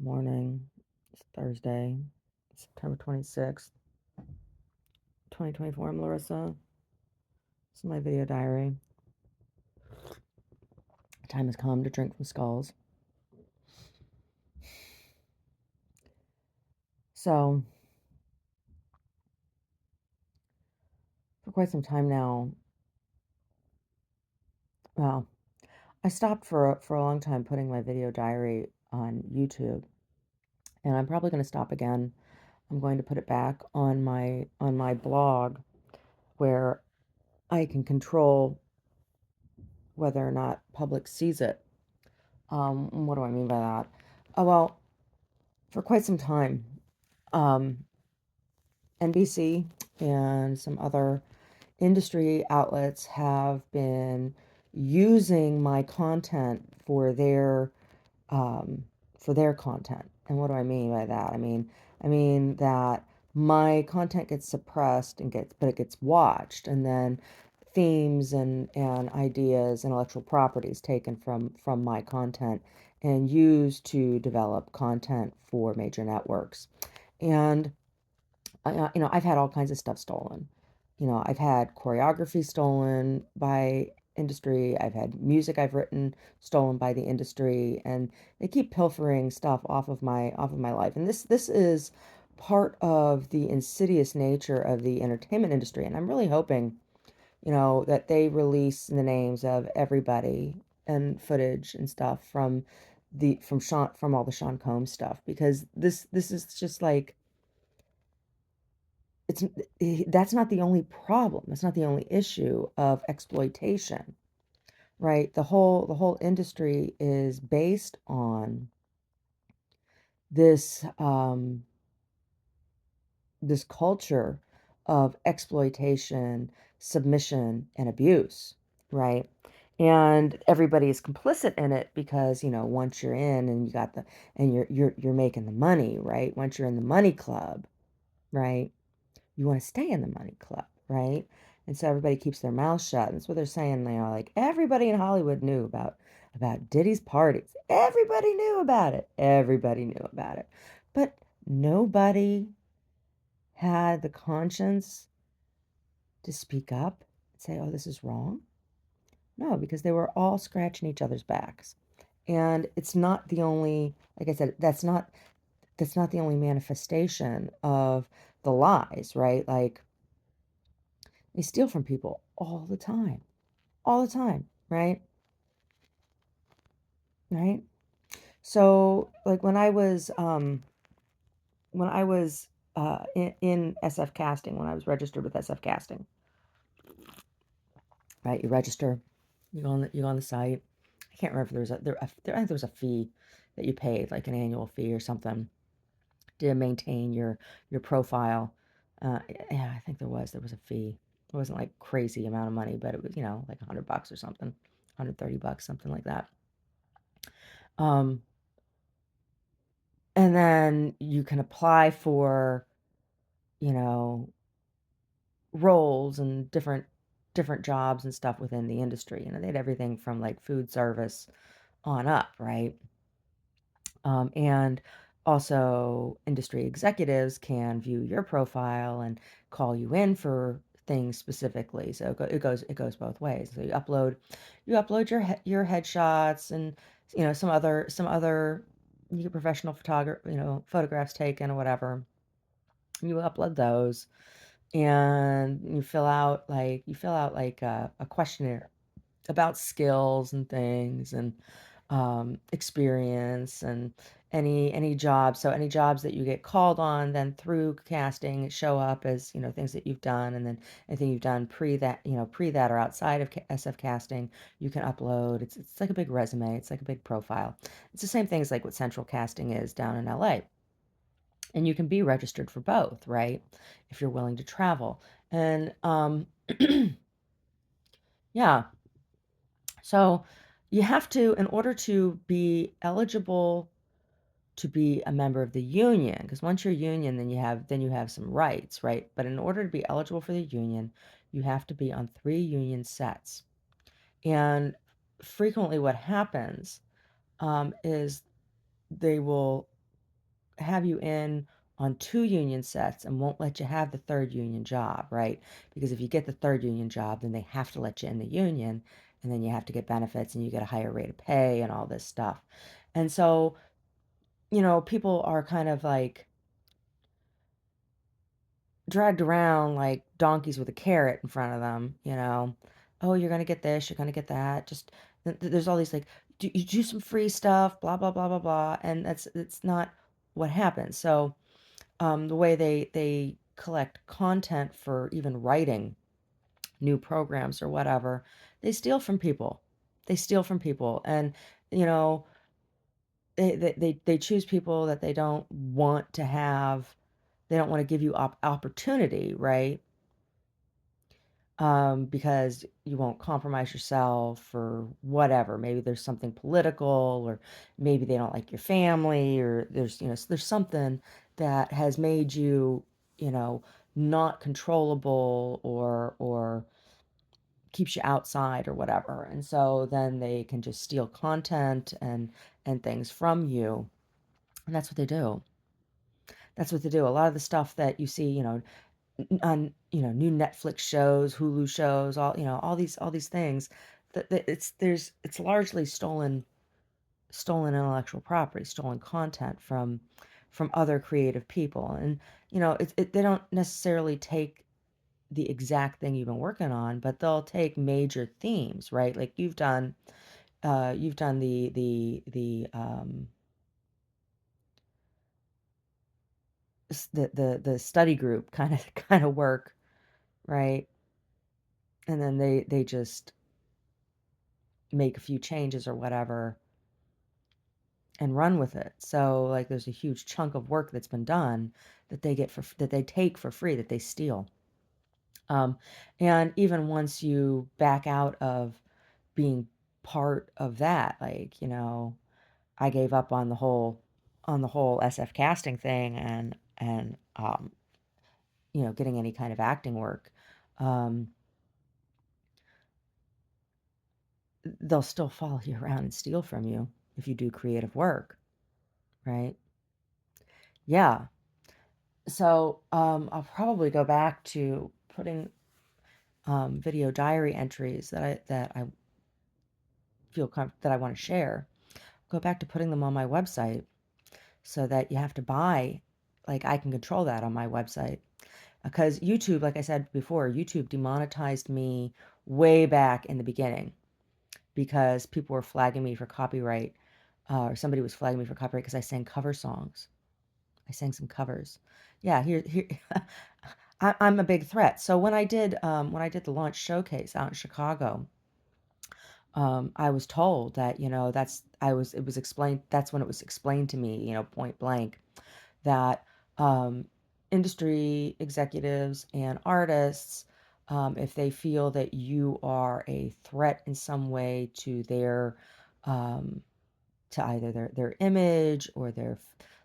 Morning. It's Thursday, September 26th, 2024. I'm Larissa. This is my video diary. The time has come to drink from skulls. So, for quite some time now, well, I stopped for a long time putting my video diary on YouTube, and I'm probably going to stop again. I'm going to put it back on my blog where I can control whether or not public sees it. What do I mean by that? Well, for quite some time, um, NBC and some other industry outlets have been using my content um, for their content. And what do I mean by that? I mean that my content gets suppressed and but it gets watched, and then themes and ideas, intellectual properties taken from my content and used to develop content for major networks. And I've had all kinds of stuff stolen. I've had choreography stolen by industry. I've had music I've written stolen by the industry, and they keep pilfering stuff off of my life. And this is part of the insidious nature of the entertainment industry. And I'm really hoping, that they release the names of everybody and footage and stuff from all the Sean Combs stuff, because this is just like it's that's not the only problem. That's not the only issue of exploitation, right? The whole industry is based on this this culture of exploitation, submission, and abuse, right? And everybody is complicit in it because, once you're in and you're making the money, right? Once you're in the money club, right? You want to stay in the money club, right? And so everybody keeps their mouth shut. And that's what they're saying. They are like, everybody in Hollywood knew about Diddy's parties. Everybody knew about it. Everybody knew about it. But nobody had the conscience to speak up and say, oh, this is wrong. No, because they were all scratching each other's backs. And it's not the only, like I said, that's not the only manifestation of the lies, right? Like, they steal from people all the time, right? Right? So, like when I was in SF Casting, when I was registered with SF Casting, right? You register, you go on the site. I can't remember if there was I think there was a fee that you paid, like an annual fee or something, to maintain your profile. Yeah, I think there was a fee. It wasn't like crazy amount of money, but it was, like $100 or something, $130, something like that. Um, and then you can apply for, you know, roles and different jobs and stuff within the industry. They had everything from like food service on up, right? And also industry executives can view your profile and call you in for things specifically. So it goes both ways. So you upload your headshots and some other you get professional photographs taken or whatever. You upload those, and you fill out like a questionnaire about skills and things, and experience, and any jobs. So any jobs that you get called on, then through casting show up as, things that you've done, and then anything you've done pre that or outside of SF casting, you can upload. It's like a big resume. It's like a big profile. It's the same thing as like what Central Casting is down in LA. And you can be registered for both, right? If you're willing to travel. And yeah, so you have to, in order to be eligible to be a member of the union, because once you're union, then you have some rights, right? But in order to be eligible for the union, you have to be on 3 union sets. And frequently what happens is they will have you in on 2 union sets and won't let you have the 3rd union job, right? Because if you get the 3rd union job, then they have to let you in the union, and then you have to get benefits, and you get a higher rate of pay and all this stuff. And so, people are kind of, like, dragged around like donkeys with a carrot in front of them, you know? "Oh, you're gonna get this, you're gonna get that." Just there's all these, like, "Do you do some free stuff, blah, blah, blah, blah, blah," and it's not what happens. So, the way they collect content for even writing new programs or whatever, they steal from people. They steal from people, and, you know, they choose people that they don't wanna give you opportunity, right? Because you won't compromise yourself or whatever. Maybe there's something political, or maybe they don't like your family, or there's something that has made you, you know, not controllable, or keeps you outside or whatever. And so then they can just steal content and things from you. And that's what they do. That's what they do. A lot of the stuff that you see, on, new Netflix shows, Hulu shows, all these things that it's largely stolen intellectual property, stolen content from other creative people. And, they don't necessarily take the exact thing you've been working on, but they'll take major themes, right? Like you've done the study group kind of kind of work, right? And then they just make a few changes or whatever and run with it. So, like, there's a huge chunk of work that's been done that they take for free, that they steal. Um, and even once you back out of being part of that, like, I gave up on the whole SF casting thing, and getting any kind of acting work. Um, they'll still follow you around and steal from you if you do creative work, right? Yeah. So, I'll probably go back to putting, video diary entries that I that I wanna share, go back to putting them on my website so that you have to buy, like, I can control that on my website. Because YouTube, like I said before, YouTube demonetized me way back in the beginning because people were flagging me for copyright, or somebody was flagging me for copyright because I sang cover songs. I sang some covers. Yeah, here I'm a big threat. So when I did the launch showcase out in Chicago, I was told that, it was explained that's when it was explained to me, point blank, that, industry executives and artists, if they feel that you are a threat in some way um to either their image, or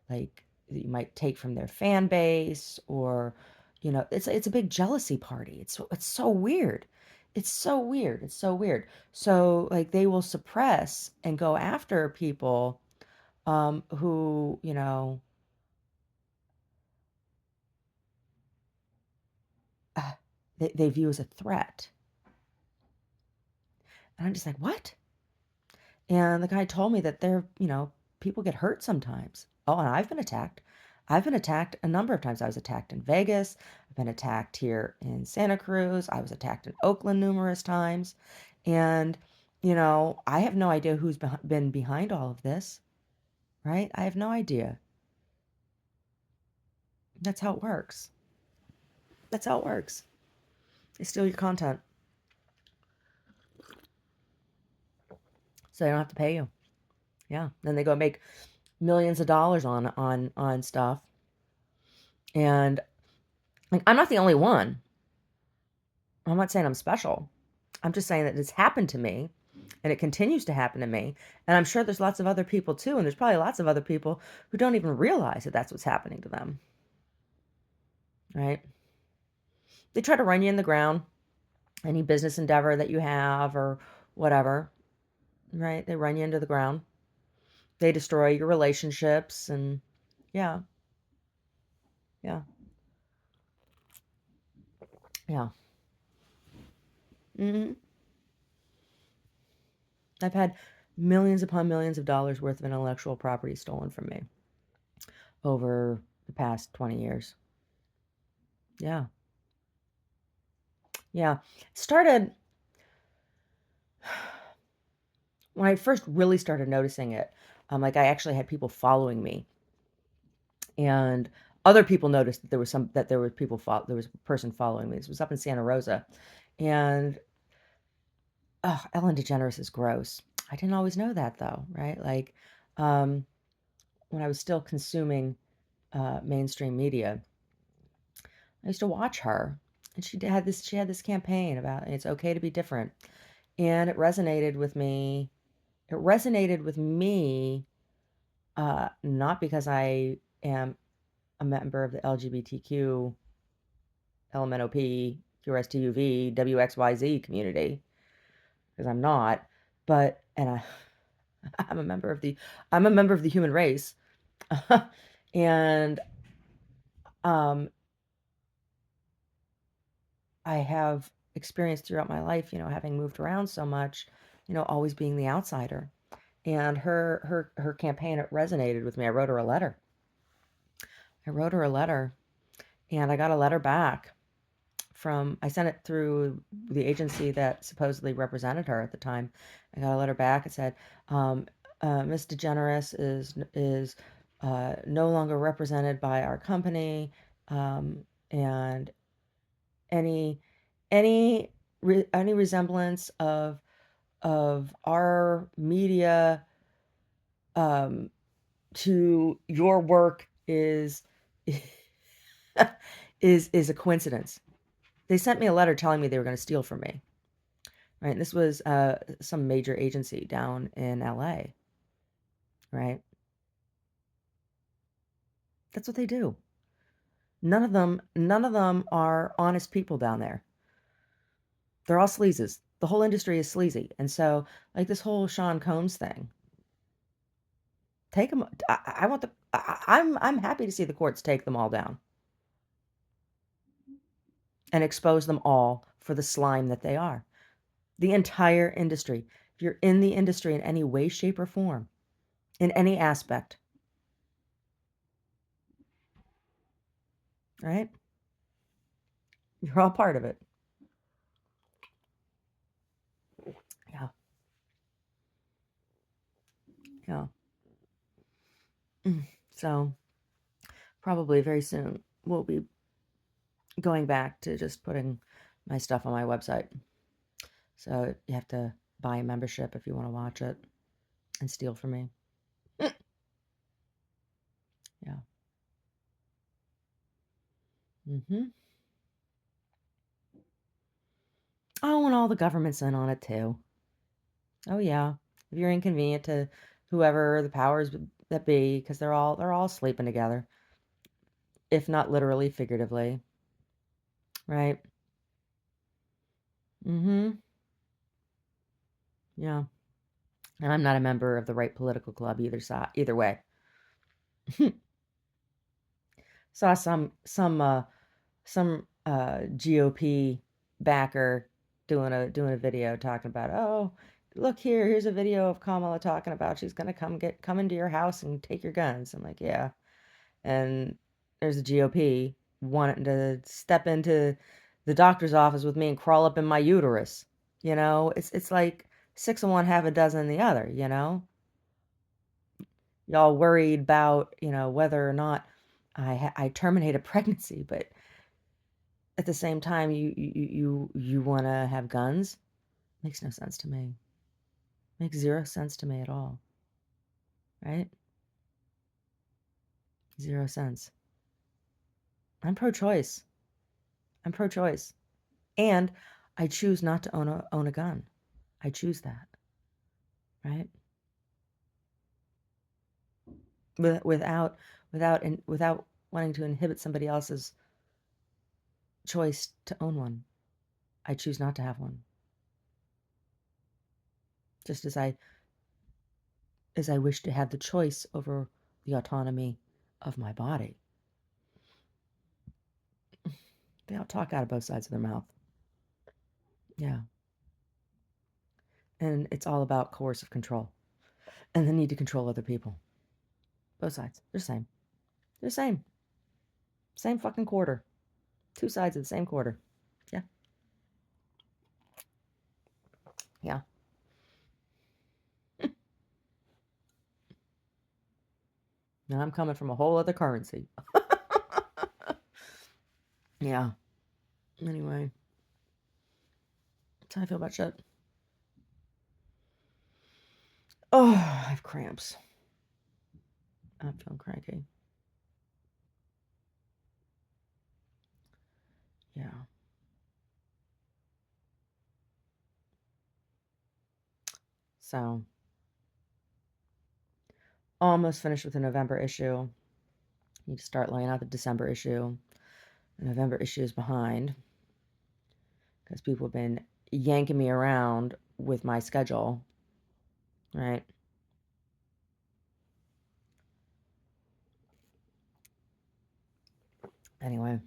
like, that you might take from their fan base, or it's a big jealousy party. It's so weird. It's so weird. It's so weird. So, like, they will suppress and go after people, who, uh, they view as a threat. And I'm just like, what? And the guy told me that people get hurt sometimes. Oh, and I've been attacked. I've been attacked a number of times. I was attacked in Vegas. I've been attacked here in Santa Cruz. I was attacked in Oakland numerous times. And, I have no idea who's been behind all of this, right? I have no idea. That's how it works. That's how it works. They steal your content so they don't have to pay you. Yeah. Then they go make millions of dollars on stuff. And, like, I'm not the only one. I'm not saying I'm special. I'm just saying that it's happened to me, and it continues to happen to me. And I'm sure there's lots of other people too. And there's probably lots of other people who don't even realize that that's what's happening to them. Right? They try to run you in the ground, any business endeavor that you have or whatever. Right? They run you into the ground. They destroy your relationships. And yeah. Yeah. Yeah. Mhm. I've had millions upon millions of dollars worth of intellectual property stolen from me over the past 20 years. Yeah. Yeah. Started when I first really started noticing it, like, I actually had people following me, and other people noticed that there was a person following me. This was up in Santa Rosa, and, Ellen DeGeneres is gross. I didn't always know that though, right? Like, um, when I was still consuming, mainstream media, I used to watch her, and she had this campaign about it's okay to be different, and it resonated with me, not because I am a member of the LGBTQ, LMNOP, QRSTUV, WXYZ community, because I'm not, but I'm a member of the human race. And, um, I have experienced throughout my life, having moved around so much, always being the outsider. And her campaign, it resonated with me. I wrote her a letter, and I got a letter back from I sent it through the agency that supposedly represented her at the time. I got a letter back. It said, um, "Miss DeGeneres is no longer represented by our company, and any any resemblance of our media, um, to your work is is a coincidence." They sent me a letter telling me they were gonna steal from me, right? And this was, some major agency down in LA, right? That's what they do. None of them are honest people down there. They're all sleazes. The whole industry is sleazy, and so, like, this whole Sean Combs thing, take 'em I want the I'm happy to see the courts take them all down and expose them all for the slime that they are. The entire industry. If you're in the industry in any way, shape, or form, in any aspect, right? You're all part of it. Yeah, yeah. Mm. So, probably very soon, we'll be going back to just putting my stuff on my website. So, you have to buy a membership if you wanna watch it and steal from me. Mm. Yeah. Mhm. Oh, and all the government's in on it too. Oh, yeah. If you're inconvenient to whoever the powers that be, because 'cause they're all sleeping together, if not literally, figuratively, right? Mhm. Yeah. And I'm not a member of the right political club either way. Saw some GOP backer doing a video talking about, "Oh, look here, here's a video of Kamala talking about she's gonna come into your house and take your guns." I'm like, "Yeah." And there's a GOP wanting to step into the doctor's office with me and crawl up in my uterus. It's like six of one, half a dozen the other, you know? Y'all worried about, whether or not I terminate a pregnancy, but at the same time, you wanna have guns? Makes no sense to me. Makes 0 sense to me at all, right? 0 sense. I'm pro-choice. I'm pro-choice, and I choose not to own a gun. I choose that, right? Without wanting to inhibit somebody else's choice to own one. I choose not to have one, just as I wish to have the choice over the autonomy of my body. They all talk out of both sides of their mouth. Yeah. And it's all about coercive control and the need to control other people. Both sides. They're the same. They're the same. Same fucking quarter. Two sides of the same quarter. Yeah. Yeah. Now I'm coming from a whole other currency. Yeah. Anyway, that's how I feel about shit. Oh, I have cramps. I'm feeling cranky. Yeah. So, almost finished with the November issue. Need to start laying out the December issue. The November issue is behind because people have been yanking me around with my schedule, right? Anyway.